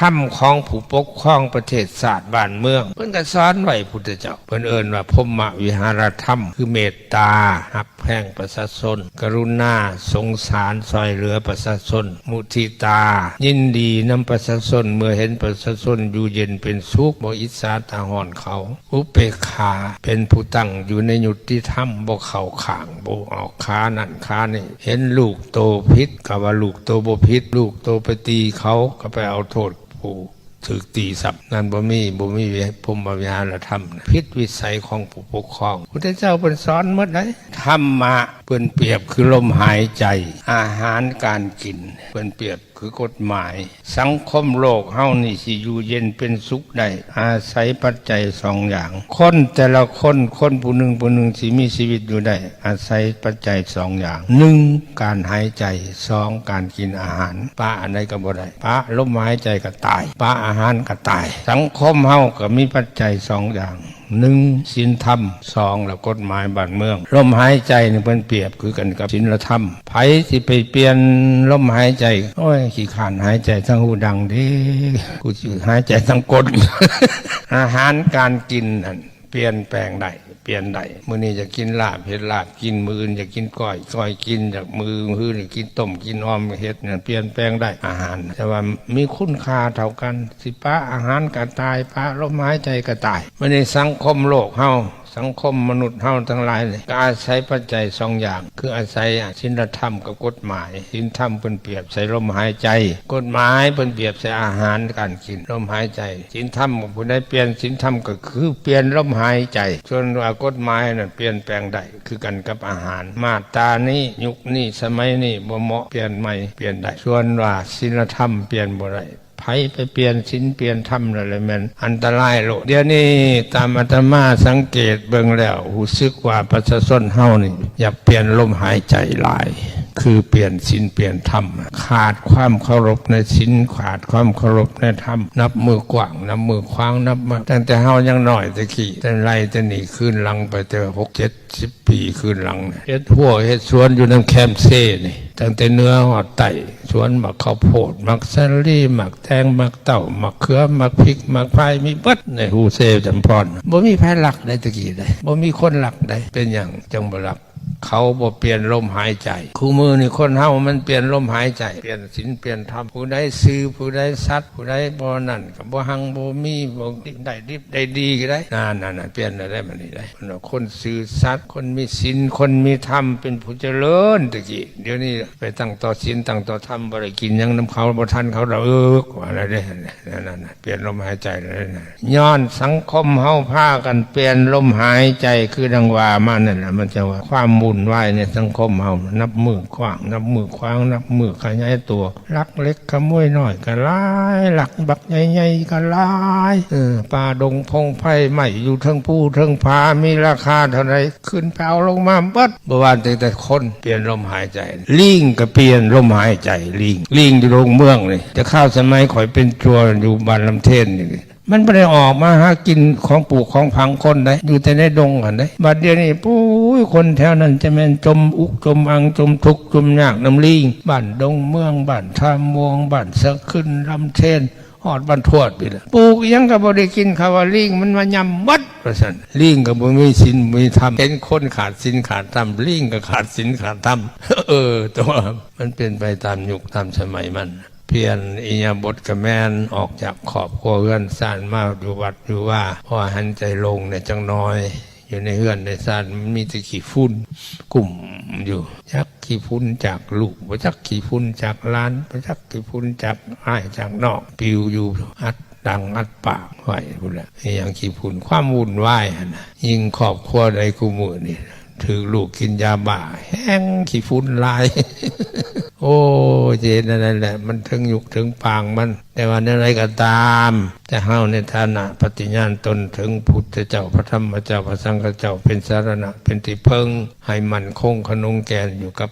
ธรรมของผู้ปกครองประเทศศาสตร์บ้านเมืองเพิ่นก็สอนไว้พุทธเจ้าเพิ่นเอิ้นว่าพรหมวิหารธรรมคือเมตตาหักแพร่งประชาชนกรุณาสงสารซอยเหลือประชาชนมุทิตายินดีนำประชาชนเมื่อเห็นประชาชนอยู่เย็นเป็นสุขบ่อิจฉาตาหอนเขาอุเบกขาเป็นผู้ตั้งอยู่ในยุติธรรมบ่เข้าข้างบ่ออกค้านั่นค้านี่เห็นลูกโตผิดก็ว่าลูกโตบ่ผิดลูกโตไปตีเขาก็ไปเอาโทษผู้ถือตีสับนั่นบ่มีพรหมวิหารธรรมพิษวิสัยของผู้ปกครองพุทธเจ้าเพิ่นสอนหมดเลยธรรมะเพิ่นเปรียบคือลมหายใจอาหารการกินเพิ่นเปรียบคือกฎหมายสังคมโลกเฮานี่สิอยู่เย็นเป็นสุขได้อาศัยปัจจัยสองอย่างคนแต่ละคนผู้หนึ่งสิมีชีวิตอยู่ได้อาศัยปัจจัยสองอย่างหนึ่งการหายใจสองการกินอาหารปลาอันใดก็บ่ได้ปลาลมหายใจก็ตายปลาอาหารก็ตายสังคมเฮาก็มีปัจจัยสองอย่างหนึ่งศีลธรรมสองแล้วกฎหมายบ้านเมืองลมหายใจนี่เพิ่นเปรียบคือกันกับศีลธรรมไผสิไปเปลี่ยนลมหายใจโอ้ยขี้ข้านหายใจทั้งหูดังเด้กูสิหายใจทั้งก้น อาหารการกินนั่นเปลี่ยนแปลงได้เปลี่ยนได้มื้อนี้จะกินลาบเฮ็ดลาบกินมื้ออื่นจะกินก้อยกินจากมื้อนี่กินต้มกินอ้อมเฮ็ดเนี่ยเปลี่ยนแปลงได้อาหารแต่ว่ามีคุณค่าเท่ากันสิปะอาหารก็ตายปะลมหายใจก็ตายมื้อนี้สังคมโลกเฮาสังคมมนุษย์เฮาทั้งหลายเลยก็อาศัยปัจจัยสองอย่างคืออาศัยศีลธรรมกับกฎหมายศีลธรรมเพิ่นเปรียบใส่ลมหายใจกฎหมายเพิ่นเปรียบใส่อาหารการกินลมหายใจศีลธรรมผู้ใดเปลี่ยนศีลธรรมก็คือเปลี่ยนลมหายใจส่วนว่ากฎหมายนั้นเปลี่ยนแปลงได้คือกันกับอาหารมาตรานี้ยุคนี้สมัยนี้บ่เหมาะเปลี่ยนใหม่เปลี่ยนได้ส่วนว่าศีลธรรมเปลี่ยนบ่ได้ไผไปเปลี่ยนศีลเปลี่ยนธรรมอะไรมันอันตรายโลดเดี๋ยวนี้ตามอาตมาสังเกตเบิ่งแล้วรู้สึกว่าประชาชนเฮานี่อยากเปลี่ยนลมหายใจหลายคือเปลี่ยนศีลเปลี่ยนธรรมขาดความเคารพในศีลขาดความเคารพในธรรมนับมือกว้างนับมือคว้างนับมาตั้งแต่เฮายังน้อยตะกี้แต่ไล่แต่หนีขึ้นหลังไปแต่6-70 ปีขึ้นหลังเฮ็ดหัวเฮ็ดสวนอยู่นำแคมเซ่นี่ตั้งแต่เนื้อหอดไตสวนหมักข้าวโพดหมักสาลี่หมักแตงหมักเต้าหมักเขือหมักพริกหมักไผ่มีเบิดในหูเซจำพรบ่มีไผหลักได้ตะกี้ได้บ่มีคนหลักได้เป็นหยังจังบ่หลักเขาบ่เปลี่ยนลมหายใจคู่มือนี่คนเฮามันเปลี่ยนลมหายใจเปลี่ยนศีลเปลี่ยนธรรมผู้ใดซื่อผู้ใดสัตย์ผู้ใดบ่นั่นก็บ่หังบ่มีบ่ได้ดิบได้ดีก็ได้นั่นเปลี่ยนได้บัดนี้ได้คนซื่อสัตย์คนมีศีลคนมีธรรมเป็นผู้เจริญตะกี้เดี๋ยวนี้ไปตั้งต่อศีลตั้งต่อธรรมบ่ได้กินหยังนำเขาบ่ทันเขาว่าอะไรได้นั่นเปลี่ยนลมหายใจได้ย้อนสังคมเฮาพากันเปลี่ยนลมหายใจคือดังว่ามานั่นน่ะมันจะว่าความวุ่นวายในสังคมเฮานับมือกว้างนับมือคว้างนับมือขยายตัวลักเล็กขโมยน้อยก็หลายลักบักใหญ่ๆก็หลายป่าดงพงไผ่ใหม่อยู่เทิงภูเทิงผามีราคาเท่าไหร่ขึ้นไปเอาลงมาเบิดบ่ว่าแต่คนเปลี่ยนลมหายใจลิงก็เปลี่ยนลมหายใจลิงอยู่โรงเมืองนี่จะเข้าสมัยข่อยเป็นจัวอยู่บ้านลำเทนนี่มันไม่ได้ออกมาหากินของปลูกของพังคนได้อยู่แต่ในดงกันได้บัดเดี๋ยวนี้ปุ้ยคนแถวนั้นจะแม่นจมอุกจมอังจมทุกข์จมยากน้ำลิงบ้านดงเมืองบ้านท่ามวงบ้านสะขึ้นลำเทนหอดบ้านทวดไปเลยปลูกยังก็บ่ได้กินข้าวลิงมันมายำบัดว่าซั่นลิงก็บ่มีศีลมีธรรมเห็นคนขาดศีลขาดธรรมลิงก็ขาดศีลขาดธรรมตัวมันเป็นไปตามยุคตามสมัยมันเพียรอิยาบทกระแมนออกจากขอบครัวเฮือนซ่านมาอยู่วัดอยู่ว่าพอหันใจลงในจังน้อยอยู่ในเฮือนในซ่านมันมีแต่ขี้ฝุ่นกลุ่มอยู่จักขี้ฝุ่นจากลูกบ่จักขี้ฝุ่นจากหลานบ่จักขี้ฝุ่นจากอ้ายจากนอกปิวอยู่อัดดังอัดปากไว้พุ่นแหละอย่างขี้ฝุ่นความวุ่นวายนะยิ่งครอบครัวใดกูมือนี่ถือลูกกินยาบ้าแห้งขี้ฝุ่นลาย โอ้เจนนั่นแหละมันถึงยุคถึงปางมันแต่ว่าอะไรก็ตามแต่เฮาในฐานะปฏิญาณตนถึงพุทธเจ้าพระธรรมเจ้าพระสังฆเจ้าเป็นสารณะเป็นที่พึ่งให้มั่นคงขนงแก่นอยู่กับ